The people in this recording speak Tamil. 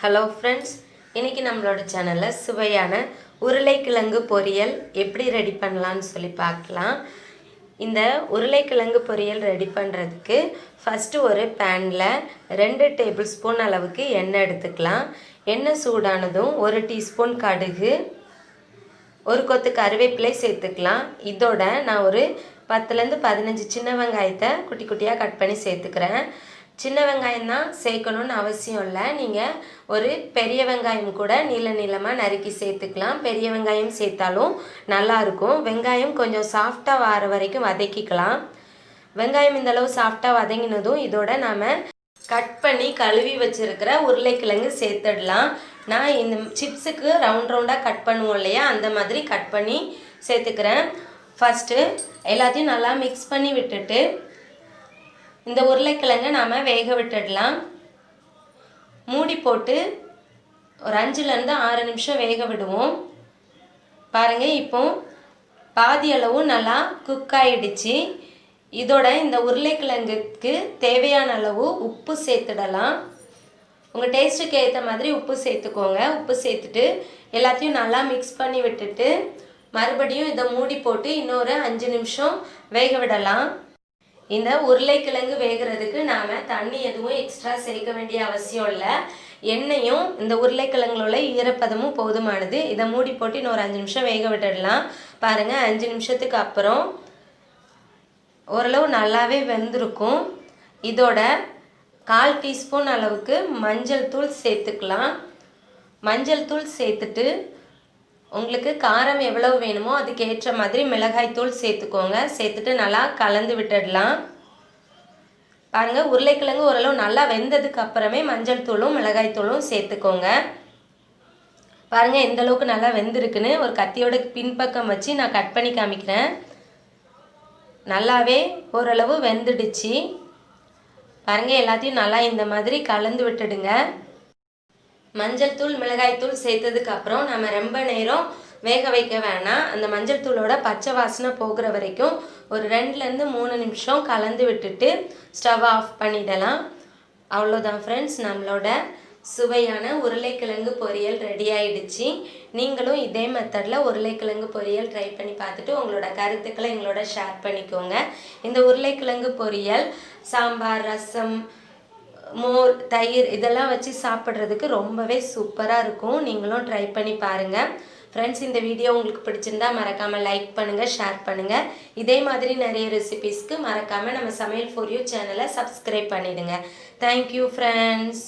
ஹலோ ஃப்ரெண்ட்ஸ், இன்றைக்கி நம்மளோட சேனலில் சுவையான உருளைக்கிழங்கு பொரியல் எப்படி ரெடி பண்ணலான்னு சொல்லி பார்க்கலாம். இந்த உருளைக்கிழங்கு பொரியல் ரெடி பண்ணுறதுக்கு ஃபஸ்ட்டு ஒரு பேனில் 2 டேபிள் ஸ்பூன் அளவுக்கு எண்ணெய் எடுத்துக்கலாம். எண்ணெய் சூடானதும் 1 டீஸ்பூன் கடுகு, ஒரு கொத்து கருவேப்பிலை சேர்த்துக்கலாம். இதோட நான் ஒரு 10லேருந்து 15 சின்ன வெங்காயத்தை குட்டி குட்டியாக கட் பண்ணி சேர்த்துக்கிறேன். சின்ன வெங்காயம் தான் சேர்க்கணுன்னு அவசியம் இல்லை. நீங்கள் ஒரு பெரிய வெங்காயம் கூட நீள நீளமாக நறுக்கி சேர்த்துக்கலாம். பெரிய வெங்காயம் சேர்த்தாலும் நல்லாயிருக்கும். வெங்காயம் கொஞ்சம் சாஃப்டாக வர வரைக்கும் வதக்கிக்கலாம். வெங்காயம் இந்தளவு சாஃப்டாக வதங்கினதும் இதோட நாம் கட் பண்ணி கழுவி வச்சுருக்கிற உருளைக்கிழங்கு சேர்த்துடலாம். நான் இந்த சிப்ஸுக்கு ரவுண்டாக கட் பண்ணுவோம் இல்லையா, அந்த மாதிரி கட் பண்ணி சேர்த்துக்கிறேன். ஃபஸ்ட்டு எல்லாத்தையும் நல்லா மிக்ஸ் பண்ணி விட்டுட்டு இந்த உருளைக்கிழங்கை நாம் வேக விட்டுடலாம். மூடி போட்டு ஒரு 5லேருந்து 6 நிமிஷம் வேக விடுவோம். பாருங்கள், இப்போ பாதி அளவு நல்லா குக் ஆகிடுச்சு. இதோட இந்த உருளைக்கிழங்குக்கு தேவையான அளவு உப்பு சேர்த்துடலாம். உங்கள் டேஸ்ட்டுக்கு ஏற்ற மாதிரி உப்பு சேர்த்துக்கோங்க. உப்பு சேர்த்துட்டு எல்லாத்தையும் நல்லா மிக்ஸ் பண்ணி விட்டுட்டு மறுபடியும் இதை மூடி போட்டு இன்னொரு 5 நிமிஷம் வேக விடலாம். இந்த உருளைக்கிழங்கு வேகிறதுக்கு நாம் தண்ணி எதுவும் எக்ஸ்ட்ரா சேர்க்க வேண்டிய அவசியம் இல்லை. எண்ணெயும் இந்த உருளைக்கிழங்குல ஈரப்பதமும் போதுமானது. இதை மூடி போட்டு இன்னொரு 5 நிமிஷம் வேக விட்டுடலாம். பாருங்கள், 5 நிமிஷத்துக்கு அப்புறம் ஓரளவு நல்லாவே வெந்திருக்கும். இதோட 1/4 டீஸ்பூன் அளவுக்கு மஞ்சள் தூள் சேர்த்துக்கலாம். மஞ்சள் தூள் சேர்த்துட்டு உங்களுக்கு காரம் எவ்வளவு வேணுமோ அதுக்கு ஏற்ற மாதிரி மிளகாய் தூள் சேர்த்துக்கோங்க. சேர்த்துட்டு நல்லா கலந்து விட்டுடலாம். பாருங்கள், உருளைக்கிழங்கு ஓரளவு நல்லா வெந்ததுக்கு அப்புறமே மஞ்சள் தூளும் மிளகாய் தூளும் சேர்த்துக்கோங்க. பாருங்கள், எந்த அளவுக்கு நல்லா வெந்திருக்குன்னு ஒரு கத்தியோட பின்பக்கம் வச்சு நான் கட் பண்ணி காமிக்கிறேன். நல்லாவே ஓரளவு வெந்துடுச்சு. பாருங்கள், எல்லாத்தையும் நல்லா இந்த மாதிரி கலந்து விட்டுடுங்க. மஞ்சள் தூள் மிளகாய் தூள் சேர்த்ததுக்கு அப்புறம் நம்ம ரொம்ப நேரம் வேக வைக்க வேணாம். அந்த மஞ்சள் தூளோட பச்சை வாசனை போகிற வரைக்கும் ஒரு 2லேருந்து 3 நிமிஷம் கலந்து விட்டுட்டு ஸ்டவ் ஆஃப் பண்ணிடலாம். அவ்வளோதான் ஃப்ரெண்ட்ஸ், நம்மளோட சுவையான உருளைக்கிழங்கு பொரியல் ரெடி ஆகிடுச்சு. நீங்களும் இதே மெத்தடில் உருளைக்கிழங்கு பொரியல் ட்ரை பண்ணி பார்த்துட்டு உங்களோட கருத்துக்களை எங்களோட ஷேர் பண்ணிக்கோங்க. இந்த உருளைக்கிழங்கு பொரியல் சாம்பார், ரசம், மோர், தயிர் இதெல்லாம் வச்சு சாப்பிட்றதுக்கு ரொம்பவே சூப்பராக இருக்கும். நீங்களும் ட்ரை பண்ணி பாருங்கள். ஃப்ரெண்ட்ஸ், இந்த வீடியோ உங்களுக்கு பிடிச்சிருந்தா மறக்காமல் லைக் பண்ணுங்கள், ஷேர் பண்ணுங்கள். இதே மாதிரி நிறைய ரெசிபீஸ்க்கு மறக்காமல் நம்ம சமையல் ஃபார் யூ சேனலை சப்ஸ்கிரைப் பண்ணிவிடுங்க. Thank you friends.